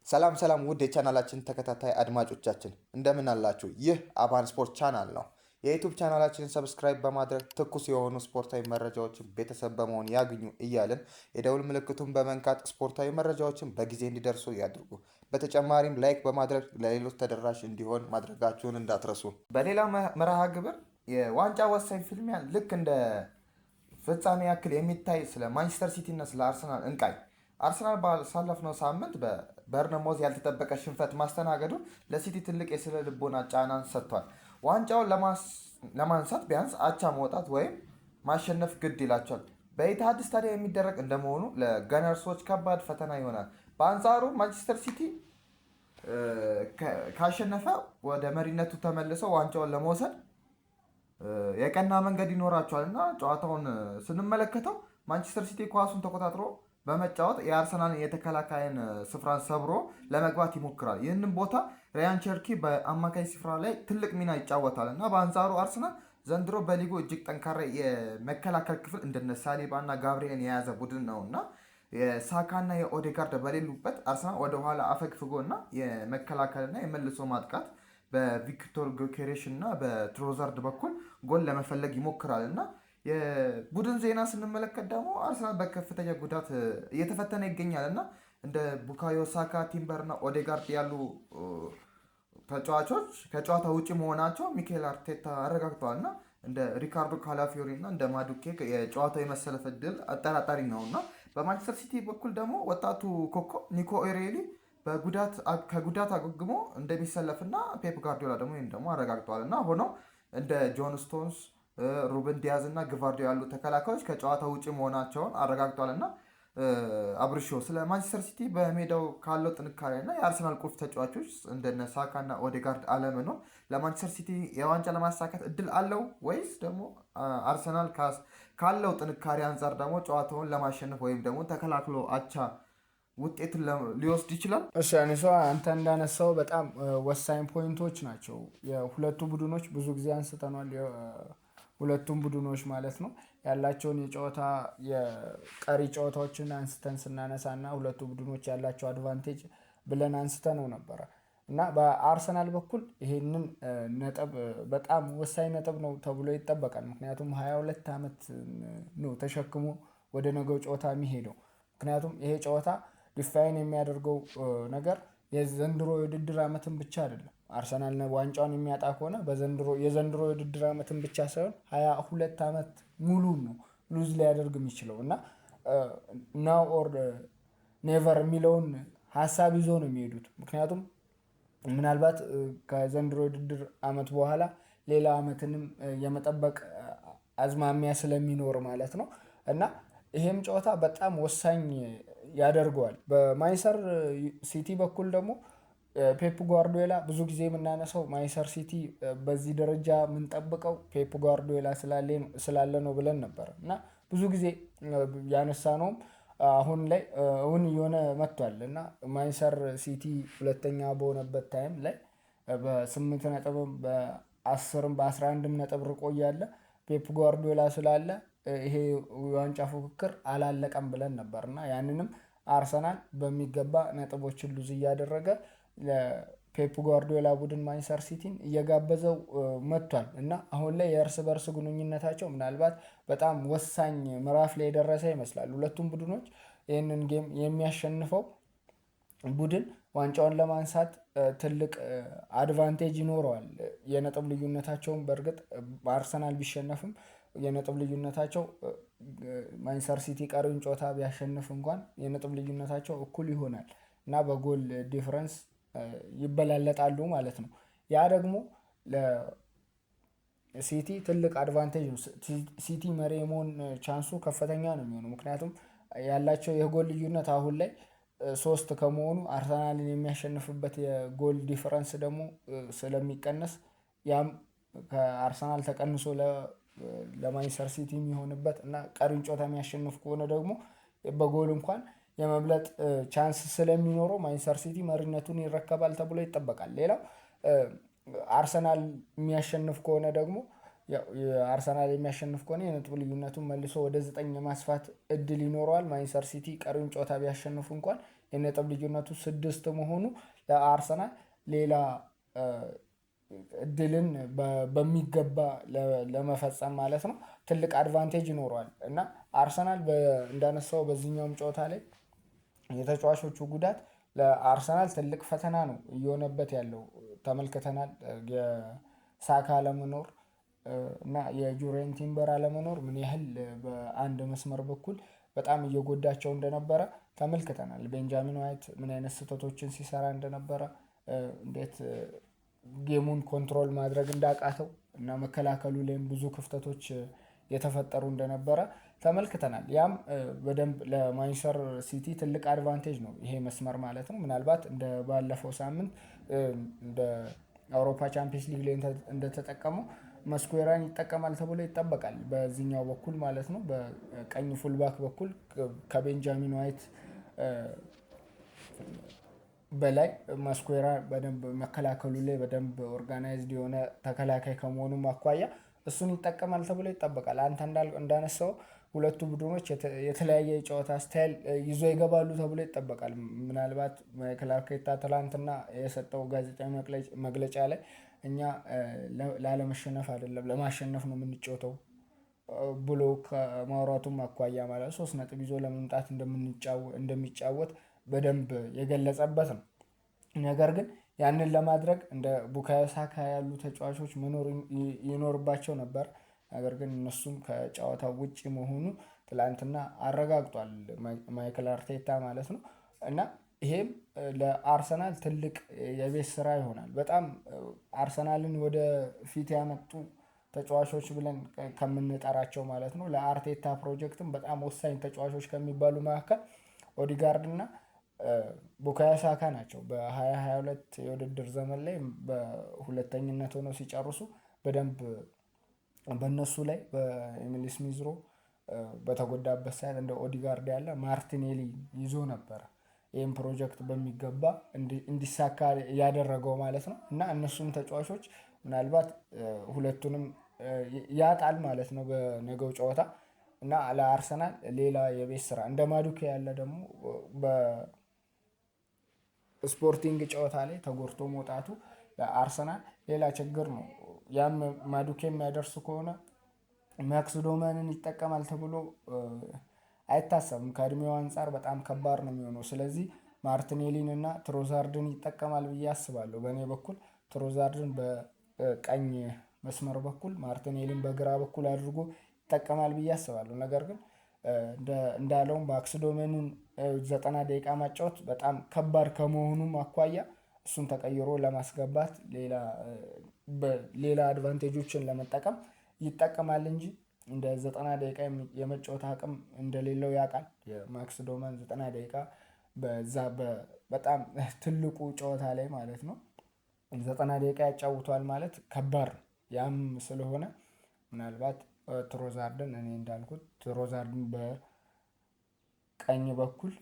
ሰላም ሰላም ውድ የቻናላችን ተከታታይ አድማጮቻችን እንደምን አላችሁ? ይህ አባን ስፖርት ቻናል ነው። የዩቲዩብ ቻናላችንን ሰብስክራይብ በማድረግ ትኩስ የሆኑ ስፖርታዊ መረጃዎችን ቤተሰብ በመሆን ያግኙ እያልን የደውል ምልክቱን በመንካት ስፖርታዊ መረጃዎችን በጊዜ እንዲደርሱ ያድርጉ። በተጨማሪም ላይክ በማድረግ ለሌሎች ተደራሽ እንዲሆን ማድረጋችሁን እንዳትረሱ። በሌላ መርሃ ግብር የዋንጫ ወሳኝ ፍልሚያ ልክ እንደ ፍጻሜ ያክል የሚታይ ስለ ማንቸስተር ሲቲ እና ስለ አርሰናል እንቃይ። አርሰናል ባሳለፍነው ሳምንት በበርነሞዝ ያልተጠበቀ ሽንፈት ማስተናገዱ ለሲቲ ትልቅ የስነ ልቦና ጫናን ሰጥቷል። ዋንጫውን ለማንሳት ቢያንስ አቻ መውጣት ወይም ማሸነፍ ግድ ይላቸዋል። በኢትሃድ ስታዲየም የሚደረግ እንደመሆኑ ለገነርሶች ከባድ ፈተና ይሆናል። በአንጻሩ ማንቸስተር ሲቲ ካሸነፈ ወደ መሪነቱ ተመልሰው ዋንጫውን ለመውሰድ የቀና መንገድ ይኖራቸዋል እና ጨዋታውን ስንመለከተው ማንቸስተር ሲቲ ኳሱን ተቆጣጥሮ በመጫወት የአርሰናልን የተከላካይን ስፍራን ሰብሮ ለመግባት ይሞክራል። ይህንን ቦታ ራያን ቸርኪ በአማካይ ስፍራ ላይ ትልቅ ሚና ይጫወታል እና በአንጻሩ አርሰናል ዘንድሮ በሊጉ እጅግ ጠንካራ የመከላከል ክፍል እንደነ ሳሊባ እና ጋብሪኤልን የያዘ ቡድን ነው እና የሳካና የኦዴጋርድ በሌሉበት አርሰናል ወደኋላ አፈግፍጎ እና የመከላከልና የመልሶ ማጥቃት በቪክቶር ጊዮኬሬሽ እና በትሮዛርድ በኩል ጎል ለመፈለግ ይሞክራል እና የቡድን ዜና ስንመለከት ደግሞ አርሰናል በከፍተኛ ጉዳት እየተፈተነ ይገኛል እና እንደ ቡካዮ ሳካ፣ ቲምበር እና ኦዴጋርድ ያሉ ተጫዋቾች ከጨዋታ ውጭ መሆናቸው ሚኬል አርቴታ አረጋግጠዋል እና እንደ ሪካርዶ ካላፊዮሪ እና እንደ ማዱኬ የጨዋታው የመሰለፍ ዕድል አጠራጣሪ ነው እና በማንቸስተር ሲቲ በኩል ደግሞ ወጣቱ ኮከብ ኒኮ ኤሬሊ ከጉዳት አገግሞ እንደሚሰለፍና ፔፕ ጋርዲዮላ ደግሞ ይህን ደግሞ አረጋግጠዋል እና ሆኖም እንደ ጆን ስቶንስ፣ ሩበን ዲያዝ እና ግቫርዲዮ ያሉ ተከላካዮች ከጨዋታ ውጭ መሆናቸውን አረጋግጧል እና አብርሾ ስለ ማንቸስተር ሲቲ በሜዳው ካለው ጥንካሬ እና የአርሰናል ቁልፍ ተጫዋቾች እንደነ ሳካ እና ኦዴጋርድ አለመኖር ለማንቸስተር ሲቲ የዋንጫ ለማሳካት እድል አለው ወይስ ደግሞ አርሰናል ካለው ጥንካሬ አንጻር ደግሞ ጨዋታውን ለማሸነፍ ወይም ደግሞ ተከላክሎ አቻ ውጤትን ሊወስድ ይችላል? እሺ አኒሷ አንተ እንዳነሳው በጣም ወሳኝ ፖይንቶች ናቸው። የሁለቱ ቡድኖች ብዙ ጊዜ አንስተናል። ሁለቱም ቡድኖች ማለት ነው ያላቸውን የጨዋታ የቀሪ ጨዋታዎችን አንስተን ስናነሳና ሁለቱ ቡድኖች ያላቸው አድቫንቴጅ ብለን አንስተነው ነበረ እና በአርሰናል በኩል ይሄንን ነጥብ በጣም ወሳኝ ነጥብ ነው ተብሎ ይጠበቃል። ምክንያቱም 22 ዓመት ነው ተሸክሞ ወደ ነገው ጨዋታ የሚሄደው። ምክንያቱም ይሄ ጨዋታ ዲፋይን የሚያደርገው ነገር የዘንድሮ የውድድር ዓመትን ብቻ አይደለም። አርሰናል ዋንጫውን የሚያጣ ከሆነ የዘንድሮ የውድድር ዓመትን ብቻ ሳይሆን 22 ዓመት ሙሉ ነው ሉዝ ሊያደርግ የሚችለው እና ናው ኦር ኔቨር የሚለውን ሀሳብ ይዞ ነው የሚሄዱት። ምክንያቱም ምናልባት ከዘንድሮ የውድድር ዓመት በኋላ ሌላ ዓመትንም የመጠበቅ አዝማሚያ ስለሚኖር ማለት ነው እና ይሄም ጨዋታ በጣም ወሳኝ ያደርገዋል። በማንቸስተር ሲቲ በኩል ደግሞ ፔፕ ጓርዲዮላ ብዙ ጊዜ የምናነሳው ማንቸስተር ሲቲ በዚህ ደረጃ የምንጠብቀው ፔፕ ጓርዲዮላ ስላለ ነው ብለን ነበር እና ብዙ ጊዜ ያነሳ ነውም አሁን ላይ እውን እየሆነ መጥቷል እና ማንቸስተር ሲቲ ሁለተኛ በሆነበት ታይም ላይ በ8 ነጥብም በ10ም በ11ም ነጥብ ርቆ እያለ ፔፕ ጓርዲዮላ ስላለ ይሄ ዋንጫ ፉክክር አላለቀም ብለን ነበር እና ያንንም አርሰናል በሚገባ ነጥቦችን ሉዝ እያደረገ ለፔፕ ጓርዲዮላ ቡድን ማንቸስተር ሲቲን እየጋበዘው መጥቷል እና አሁን ላይ የእርስ በርስ ግንኙነታቸው ምናልባት በጣም ወሳኝ ምዕራፍ ላይ የደረሰ ይመስላል። ሁለቱም ቡድኖች ይህንን ጌም የሚያሸንፈው ቡድን ዋንጫውን ለማንሳት ትልቅ አድቫንቴጅ ይኖረዋል። የነጥብ ልዩነታቸውን በእርግጥ በአርሰናል ቢሸነፍም የነጥብ ልዩነታቸው ማንቸስተር ሲቲ ቀሪውን ጨዋታ ቢያሸንፍ እንኳን የነጥብ ልዩነታቸው እኩል ይሆናል እና በጎል ዲፍረንስ ይበላለጣሉ ማለት ነው። ያ ደግሞ ለሲቲ ትልቅ አድቫንቴጅ ነው። ሲቲ መሪ የመሆን ቻንሱ ከፍተኛ ነው የሚሆነው። ምክንያቱም ያላቸው የጎል ልዩነት አሁን ላይ 3 ከመሆኑ አርሰናልን የሚያሸንፍበት የጎል ዲፍረንስ ደግሞ ስለሚቀነስ ያም ከአርሰናል ተቀንሶ ለማንቸስተር ሲቲ የሚሆንበት እና ቀሪውን ጨዋታ የሚያሸንፍ ከሆነ ደግሞ በጎል እንኳን የመብለጥ ቻንስ ስለሚኖረው ማንቸስተር ሲቲ መሪነቱን ይረከባል ተብሎ ይጠበቃል። ሌላው አርሰናል የሚያሸንፍ ከሆነ ደግሞ አርሰናል የሚያሸንፍ ከሆነ የነጥብ ልዩነቱን መልሶ ወደ 9 የማስፋት እድል ይኖረዋል። ማንቸስተር ሲቲ ቀሪውን ጨዋታ ቢያሸንፉ እንኳን የነጥብ ልዩነቱ 6 መሆኑ ለአርሰናል ሌላ እድልን በሚገባ ለመፈጸም ማለት ነው ትልቅ አድቫንቴጅ ይኖረዋል። እና አርሰናል እንዳነሳው በዚህኛውም ጨዋታ ላይ የተጫዋቾቹ ጉዳት ለአርሰናል ትልቅ ፈተና ነው እየሆነበት ያለው ተመልክተናል። የሳካ አለመኖር እና የጁሬን ቲምበር አለመኖር ምን ያህል በአንድ መስመር በኩል በጣም እየጎዳቸው እንደነበረ ተመልክተናል። ቤንጃሚን ዋይት ምን አይነት ስህተቶችን ሲሰራ እንደነበረ፣ እንዴት ጌሙን ኮንትሮል ማድረግ እንዳቃተው እና መከላከሉ ላይም ብዙ ክፍተቶች የተፈጠሩ እንደነበረ ተመልክተናል። ያም በደንብ ለማንቸስተር ሲቲ ትልቅ አድቫንቴጅ ነው ይሄ መስመር ማለት ነው። ምናልባት እንደ ባለፈው ሳምንት እንደ አውሮፓ ቻምፒየንስ ሊግ ላይ እንደተጠቀመው መስኩዌራን ይጠቀማል ተብሎ ይጠበቃል በዚህኛው በኩል ማለት ነው። በቀኝ ፉልባክ በኩል ከቤንጃሚን ዋይት በላይ መስኩዌራ በደንብ መከላከሉ ላይ በደንብ ኦርጋናይዝድ የሆነ ተከላካይ ከመሆኑም አኳያ እሱን ይጠቀማል ተብሎ ይጠበቃል። አንተ እንዳነሳው ሁለቱ ቡድኖች የተለያየ የጨዋታ ስታይል ይዞ ይገባሉ ተብሎ ይጠበቃል። ምናልባት ማይክል አርቴታ ትላንትና የሰጠው ጋዜጣዊ መግለጫ ላይ እኛ ላለመሸነፍ አይደለም ለማሸነፍ ነው የምንጫወተው ብሎ ከማውራቱም አኳያ ማለት 3 ነጥብ ይዞ ለመምጣት እንደሚጫወት በደንብ የገለጸበት ነው። ነገር ግን ያንን ለማድረግ እንደ ቡካዮ ሳካ ያሉ ተጫዋቾች መኖር ይኖርባቸው ነበር። ነገር ግን እነሱም ከጨዋታው ውጪ መሆኑ ትላንትና አረጋግጧል ማይክል አርቴታ ማለት ነው። እና ይሄም ለአርሰናል ትልቅ የቤት ስራ ይሆናል። በጣም አርሰናልን ወደ ፊት ያመጡ ተጫዋቾች ብለን ከምንጠራቸው ማለት ነው ለአርቴታ ፕሮጀክትም በጣም ወሳኝ ተጫዋቾች ከሚባሉ መካከል ኦዲጋርድ እና ቡካዮ ሳካ ናቸው። በ2022 የውድድር ዘመን ላይ በሁለተኝነት ሆነው ሲጨርሱ በደንብ በእነሱ ላይ በኤሚል ስሚዝ ሮ በተጎዳበት ሰዓት እንደ ኦዲጋርድ ያለ ማርቲኔሊ ይዞ ነበረ ይህም ፕሮጀክት በሚገባ እንዲሳካ ያደረገው ማለት ነው። እና እነሱም ተጫዋቾች ምናልባት ሁለቱንም ያጣል ማለት ነው በነገው ጨዋታ። እና ለአርሰናል ሌላ የቤት ስራ እንደ ማዱኬ ያለ ደግሞ በስፖርቲንግ ጨዋታ ላይ ተጎድቶ መውጣቱ ለአርሰናል ሌላ ችግር ነው። ያም ማዱኬ የሚያደርሱ ከሆነ ማክስ ዶመንን ይጠቀማል ተብሎ አይታሰብም። ከእድሜው አንጻር በጣም ከባድ ነው የሚሆነው። ስለዚህ ማርቲኔሊን እና ትሮዛርድን ይጠቀማል ብዬ አስባለሁ። በእኔ በኩል ትሮዛርድን በቀኝ መስመር በኩል ማርቲኔሊን በግራ በኩል አድርጎ ይጠቀማል ብዬ አስባለሁ። ነገር ግን እንዳለውም ማክስ ዶመንን 90 ደቂቃ ማጫወት በጣም ከባድ ከመሆኑም አኳያ እሱን ተቀይሮ ለማስገባት ሌላ አድቫንቴጆችን ለመጠቀም ይጠቀማል እንጂ እንደ 90 ደቂቃ የመጫወት አቅም እንደሌለው ያውቃል። የማክስ ዶመን 90 ደቂቃ በዛ በጣም ትልቁ ጨዋታ ላይ ማለት ነው 90 ደቂቃ ያጫውቷል ማለት ከባድ ነው። ያም ስለሆነ ምናልባት ትሮዛርድን እኔ እንዳልኩት ትሮዛርድን በቀኝ በኩል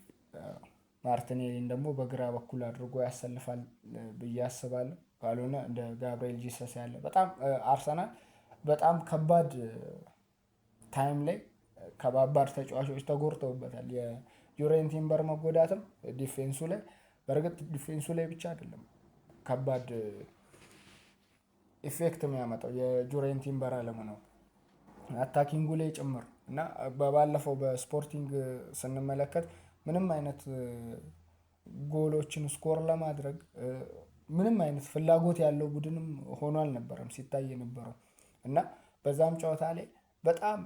ማርቲኔሊን ደግሞ በግራ በኩል አድርጎ ያሰልፋል ብዬ አስባለሁ። ካልሆነ እንደ ጋብርኤል ጂሰስ ያለ በጣም አርሰናል በጣም ከባድ ታይም ላይ ከባባድ ተጫዋቾች ተጎድተውበታል። የዩሬን ቲምበር መጎዳትም ዲፌንሱ ላይ በእርግጥ ዲፌንሱ ላይ ብቻ አይደለም ከባድ ኢፌክት የሚያመጣው የዩሬን ቲምበር አለመኖር አታኪንጉ ላይ ጭምር እና በባለፈው በስፖርቲንግ ስንመለከት ምንም አይነት ጎሎችን ስኮር ለማድረግ ምንም አይነት ፍላጎት ያለው ቡድንም ሆኖ አልነበረም ሲታይ የነበረው። እና በዛም ጨዋታ ላይ በጣም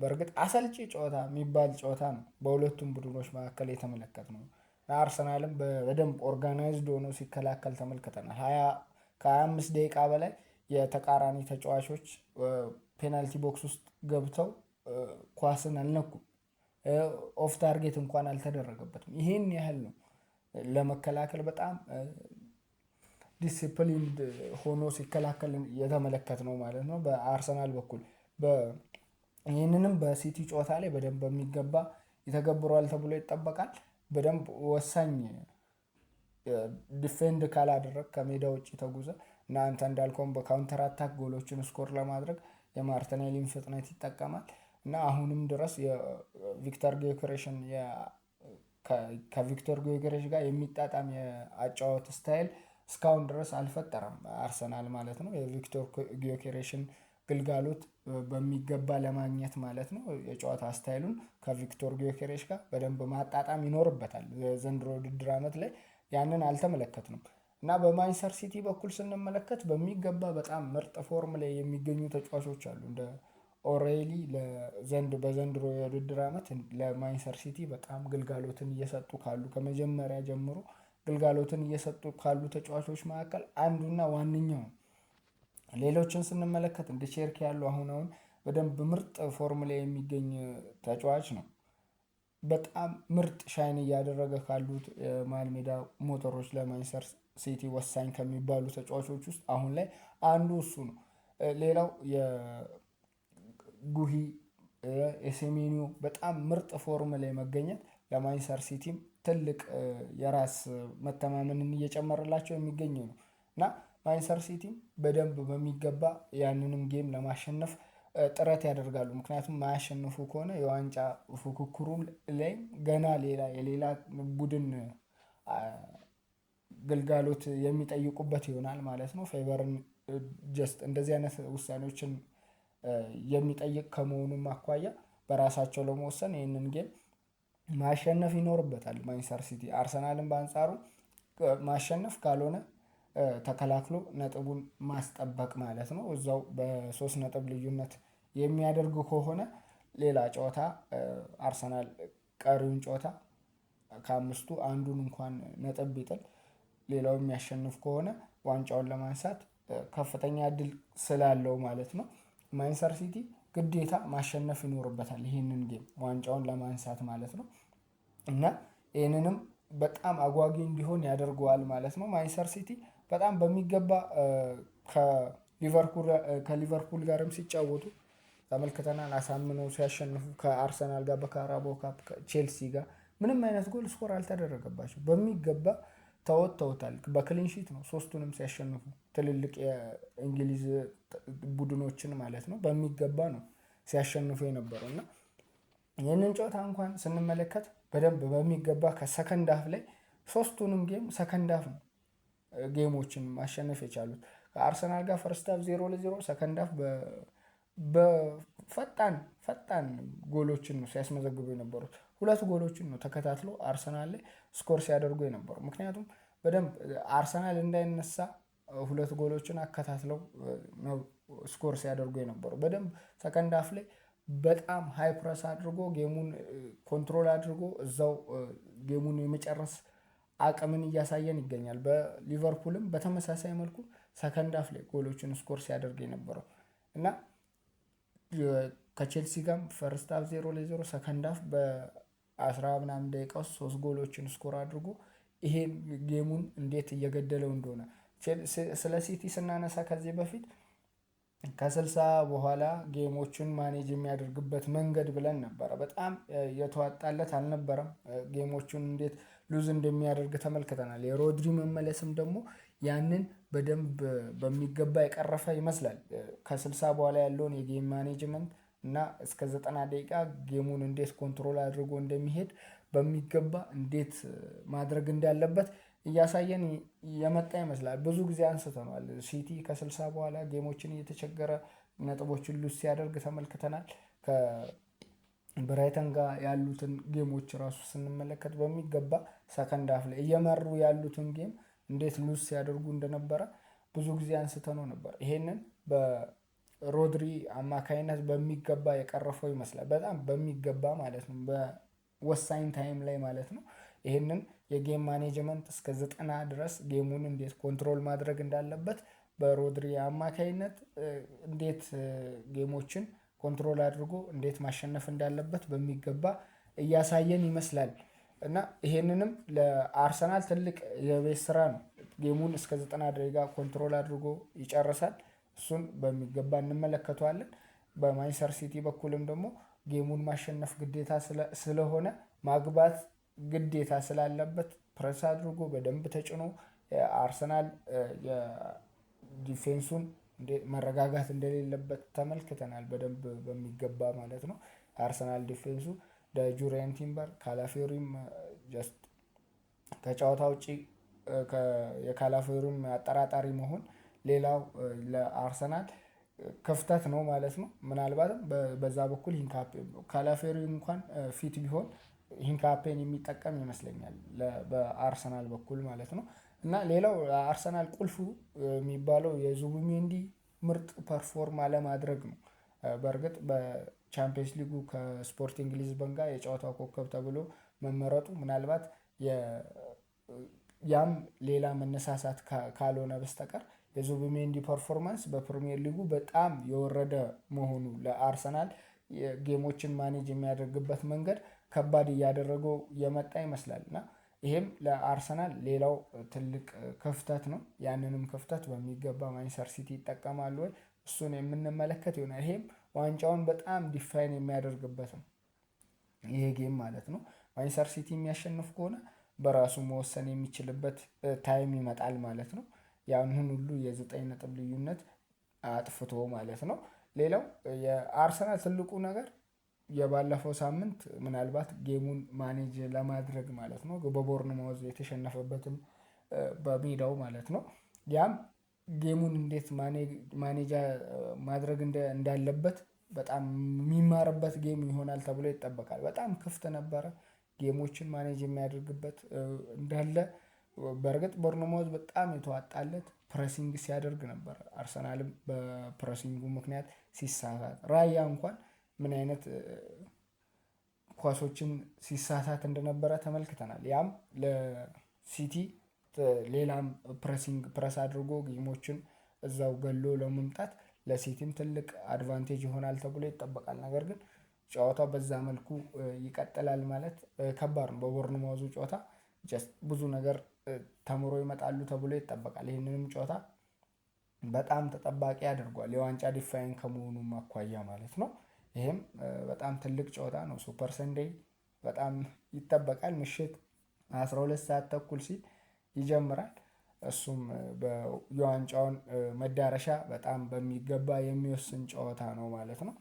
በእርግጥ አሰልቺ ጨዋታ የሚባል ጨዋታ ነው በሁለቱም ቡድኖች መካከል የተመለከትነው። አርሰናልም በደንብ ኦርጋናይዝድ ሆኖ ሲከላከል ተመልክተናል። ከ25 ደቂቃ በላይ የተቃራኒ ተጫዋቾች ፔናልቲ ቦክስ ውስጥ ገብተው ኳስን አልነኩም። ኦፍ ታርጌት እንኳን አልተደረገበትም። ይሄን ያህል ነው ለመከላከል በጣም ዲሲፕሊንድ ሆኖ ሲከላከል የተመለከትነው ማለት ነው በአርሰናል በኩል። ይህንንም በሲቲ ጨዋታ ላይ በደንብ በሚገባ ይተገብረዋል ተብሎ ይጠበቃል። በደንብ ወሳኝ ዲፌንድ ካላደረግ ከሜዳ ውጭ ተጉዘ እና አንተ እንዳልከውም በካውንተር አታክ ጎሎችን ስኮር ለማድረግ የማርቲኔሊን ፍጥነት ይጠቀማል። እና አሁንም ድረስ የቪክተር ጊዮኬሬስን ከቪክቶር ጊዮኬሬሽ ጋር የሚጣጣም የአጫወት ስታይል እስካሁን ድረስ አልፈጠረም አርሰናል ማለት ነው። የቪክቶር ጊዮኬሬሽን ግልጋሎት በሚገባ ለማግኘት ማለት ነው የጨዋታ ስታይሉን ከቪክቶር ጊዮኬሬሽ ጋር በደንብ ማጣጣም ይኖርበታል። ዘንድሮ ውድድር ዓመት ላይ ያንን አልተመለከትንም እና በማንቸስተር ሲቲ በኩል ስንመለከት በሚገባ በጣም ምርጥ ፎርም ላይ የሚገኙ ተጫዋቾች አሉ። እንደ ኦሬሊ በዘንድሮ የውድድር ዓመት ለማንቸስተር ሲቲ በጣም ግልጋሎትን እየሰጡ ካሉ ከመጀመሪያ ጀምሮ ግልጋሎትን እየሰጡ ካሉ ተጫዋቾች መካከል አንዱና ዋነኛው ነው። ሌሎችን ስንመለከት እንደ ቼርኪ ያሉ አሁን በደንብ ምርጥ ፎርም ላይ የሚገኝ ተጫዋች ነው። በጣም ምርጥ ሻይን እያደረገ ካሉት መሀል ሜዳ ሞተሮች ለማንቸስተር ሲቲ ወሳኝ ከሚባሉ ተጫዋቾች ውስጥ አሁን ላይ አንዱ እሱ ነው። ሌላው የጉሂ የሴሜኒዮ በጣም ምርጥ ፎርም ላይ መገኘት ለማንቸስተር ሲቲም ትልቅ የራስ መተማመንን እየጨመረላቸው የሚገኘው ነው እና ማንቸስተር ሲቲም በደንብ በሚገባ ያንንም ጌም ለማሸነፍ ጥረት ያደርጋሉ። ምክንያቱም ማያሸንፉ ከሆነ የዋንጫ ፉክክሩ ላይ ገና የሌላ ቡድን ግልጋሎት የሚጠይቁበት ይሆናል ማለት ነው። ፌቨርን ጀስት እንደዚህ አይነት ውሳኔዎችን የሚጠይቅ ከመሆኑም አኳያ በራሳቸው ለመወሰን ይህንን ጌም ማሸነፍ ይኖርበታል ማንቸስተር ሲቲ። አርሰናልን በአንጻሩ ማሸነፍ ካልሆነ ተከላክሎ ነጥቡን ማስጠበቅ ማለት ነው። እዛው በ3 ነጥብ ልዩነት የሚያደርጉ ከሆነ ሌላ ጨዋታ አርሰናል ቀሪውን ጨዋታ ከአምስቱ አንዱን እንኳን ነጥብ ቢጥል ሌላው የሚያሸንፍ ከሆነ ዋንጫውን ለማንሳት ከፍተኛ እድል ስላለው ማለት ነው ማንቸስተር ሲቲ ግዴታ ማሸነፍ ይኖርበታል ይህንን ጌም ዋንጫውን ለማንሳት ማለት ነው እና ይህንንም በጣም አጓጊ እንዲሆን ያደርገዋል ማለት ነው። ማንቸስተር ሲቲ በጣም በሚገባ ከሊቨርፑል ጋርም ሲጫወቱ ተመልክተናል። አሳምነው ሲያሸንፉ ከአርሰናል ጋር በካራባኦ ካፕ ከቼልሲ ጋር ምንም አይነት ጎል ስኮር አልተደረገባቸው በሚገባ ተወጥተውታል። በክሊንሺት ነው ሶስቱንም ሲያሸንፉ ትልልቅ የእንግሊዝ ቡድኖችን ማለት ነው በሚገባ ነው ሲያሸንፉ የነበረው እና ይህንን ጨዋታ እንኳን ስንመለከት በደንብ በሚገባ ከሰከንድ ሃፍ ላይ ሶስቱንም ጌም ሰከንድ ሃፍ ነው ጌሞችን ማሸነፍ የቻሉት። ከአርሰናል ጋር ፈርስት ሃፍ 0-0 ሰከንድ ሃፍ በፈጣን ጎሎችን ነው ሲያስመዘግቡ የነበሩት። 2 ጎሎችን ነው ተከታትሎ አርሰናል ላይ ስኮር ሲያደርጉ የነበሩ። ምክንያቱም በደንብ አርሰናል እንዳይነሳ 2 ጎሎችን አከታትለው ነው ስኮር ሲያደርጉ የነበሩ። በደንብ ሰከንድ ሃፍ ላይ በጣም ሃይ ፕረስ አድርጎ ጌሙን ኮንትሮል አድርጎ እዛው ጌሙን የመጨረስ አቅምን እያሳየን ይገኛል። በሊቨርፑልም በተመሳሳይ መልኩ ሰከንድ ሃፍ ላይ ጎሎችን ስኮር ሲያደርግ የነበረው እና ከቼልሲ ጋር ፈርስት ሃፍ 0-0 ሰከንድ ሃፍ በ10 ምናምን ደቂቃ ውስጥ 3 ጎሎችን ስኮር አድርጎ ይሄን ጌሙን እንዴት እየገደለው እንደሆነ ስለ ሲቲ ስናነሳ ከዚህ በፊት ከ60 በኋላ ጌሞችን ማኔጅ የሚያደርግበት መንገድ ብለን ነበረ። በጣም የተዋጣለት አልነበረም። ጌሞቹን እንዴት ሉዝ እንደሚያደርግ ተመልክተናል። የሮድሪ መመለስም ደግሞ ያንን በደንብ በሚገባ የቀረፈ ይመስላል። ከ60 በኋላ ያለውን የጌም ማኔጅመንት እና እስከ 90 ደቂቃ ጌሙን እንዴት ኮንትሮል አድርጎ እንደሚሄድ በሚገባ እንዴት ማድረግ እንዳለበት እያሳየን የመጣ ይመስላል። ብዙ ጊዜ አንስተናል። ሲቲ ከ60 በኋላ ጌሞችን እየተቸገረ ነጥቦችን ሉዝ ሲያደርግ ተመልክተናል። ከብራይተን ጋር ያሉትን ጌሞች ራሱ ስንመለከት በሚገባ ሰከንድ ሃፍ ላይ እየመሩ ያሉትን ጌም እንዴት ሉዝ ሲያደርጉ እንደነበረ ብዙ ጊዜ አንስተነው ነበር። ይሄንን በሮድሪ አማካይነት በሚገባ የቀረፈው ይመስላል። በጣም በሚገባ ማለት ነው በወሳኝ ታይም ላይ ማለት ነው። ይሄንን የጌም ማኔጅመንት እስከ 90 ድረስ ጌሙን እንዴት ኮንትሮል ማድረግ እንዳለበት በሮድሪ አማካይነት እንዴት ጌሞችን ኮንትሮል አድርጎ እንዴት ማሸነፍ እንዳለበት በሚገባ እያሳየን ይመስላል እና ይሄንንም ለአርሰናል ትልቅ የቤት ስራ ነው። ጌሙን እስከ 90 ደቂቃ ኮንትሮል አድርጎ ይጨርሳል። እሱን በሚገባ እንመለከተዋለን። በማንቸስተር ሲቲ በኩልም ደግሞ ጌሙን ማሸነፍ ግዴታ ስለሆነ ማግባት ግዴታ ስላለበት ፕረስ አድርጎ በደንብ ተጭኖ አርሰናል የዲፌንሱን መረጋጋት እንደሌለበት ተመልክተናል። በደንብ በሚገባ ማለት ነው። አርሰናል ዲፌንሱ ጁሪየን ቲምበር ካላፊዮሪም ጀስት ከጨዋታ ውጪ የካላፊዮሪም አጠራጣሪ መሆን ሌላው ለአርሰናል ክፍተት ነው ማለት ነው። ምናልባትም በዛ በኩል ካላፊዮሪ እንኳን ፊት ቢሆን ሂንካፔን የሚጠቀም ይመስለኛል በአርሰናል በኩል ማለት ነው። እና ሌላው አርሰናል ቁልፉ የሚባለው የዙቢሜንዲ ምርጥ ፐርፎርም አለማድረግ ነው። በእርግጥ በቻምፒየንስ ሊጉ ከስፖርቲንግ ሊዝበን ጋር የጨዋታው ኮከብ ተብሎ መመረጡ ምናልባት ያም ሌላ መነሳሳት ካልሆነ በስተቀር የዙቢሜንዲ ፐርፎርማንስ በፕሪሚየር ሊጉ በጣም የወረደ መሆኑ ለአርሰናል ጌሞችን ማኔጅ የሚያደርግበት መንገድ ከባድ እያደረገው የመጣ ይመስላል እና ይሄም ለአርሰናል ሌላው ትልቅ ክፍተት ነው። ያንንም ክፍተት በሚገባ ማንቸስተር ሲቲ ይጠቀማሉ ወይ እሱን የምንመለከት ይሆናል። ይሄም ዋንጫውን በጣም ዲፋይን የሚያደርግበት ነው ይሄ ጌም ማለት ነው። ማንቸስተር ሲቲ የሚያሸንፍ ከሆነ በራሱ መወሰን የሚችልበት ታይም ይመጣል ማለት ነው። ያንን ሁሉ የ9 ነጥብ ልዩነት አጥፍቶ ማለት ነው። ሌላው የአርሰናል ትልቁ ነገር የባለፈው ሳምንት ምናልባት ጌሙን ማኔጅ ለማድረግ ማለት ነው በቦርንማውዝ የተሸነፈበትም በሜዳው ማለት ነው። ያም ጌሙን እንዴት ማኔጅ ማድረግ እንዳለበት በጣም የሚማርበት ጌም ይሆናል ተብሎ ይጠበቃል። በጣም ክፍት ነበረ ጌሞችን ማኔጅ የሚያደርግበት እንዳለ። በእርግጥ ቦርንማውዝ በጣም የተዋጣለት ፕሬሲንግ ሲያደርግ ነበር። አርሰናልም በፕሬሲንጉ ምክንያት ሲሳሳት ራያ እንኳን ምን አይነት ኳሶችን ሲሳሳት እንደነበረ ተመልክተናል። ያም ለሲቲ ሌላም ፕረስ አድርጎ ጌሞችን እዛው ገሎ ለመምጣት ለሲቲም ትልቅ አድቫንቴጅ ይሆናል ተብሎ ይጠበቃል። ነገር ግን ጨዋታው በዛ መልኩ ይቀጥላል ማለት ከባድ ነው። በቦርንማውዙ ጨዋታ ብዙ ነገር ተምሮ ይመጣሉ ተብሎ ይጠበቃል። ይህንንም ጨዋታ በጣም ተጠባቂ ያደርጓል የዋንጫ ዲፋይን ከመሆኑም አኳያ ማለት ነው። ይሄም በጣም ትልቅ ጨዋታ ነው። ሱፐር ሰንዴይ በጣም ይጠበቃል። ምሽት 12:30 ሲል ይጀምራል። እሱም የዋንጫውን መዳረሻ በጣም በሚገባ የሚወስን ጨዋታ ነው ማለት ነው።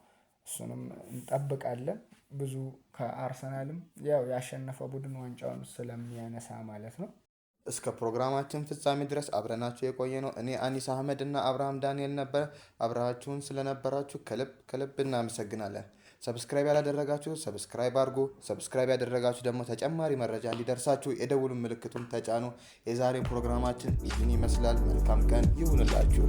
እሱንም እንጠብቃለን። ብዙ ከአርሰናልም ያው ያሸነፈ ቡድን ዋንጫውን ስለሚያነሳ ማለት ነው። እስከ ፕሮግራማችን ፍጻሜ ድረስ አብረናችሁ የቆየ ነው እኔ አኒስ አህመድ እና አብርሃም ዳንኤል ነበረ። አብራችሁን ስለነበራችሁ ከልብ እናመሰግናለን። ሰብስክራይብ ያላደረጋችሁ ሰብስክራይብ አድርጉ። ሰብስክራይብ ያደረጋችሁ ደግሞ ተጨማሪ መረጃ እንዲደርሳችሁ የደውሉን ምልክቱን ተጫኑ። የዛሬው ፕሮግራማችን ይህን ይመስላል። መልካም ቀን ይሁንላችሁ።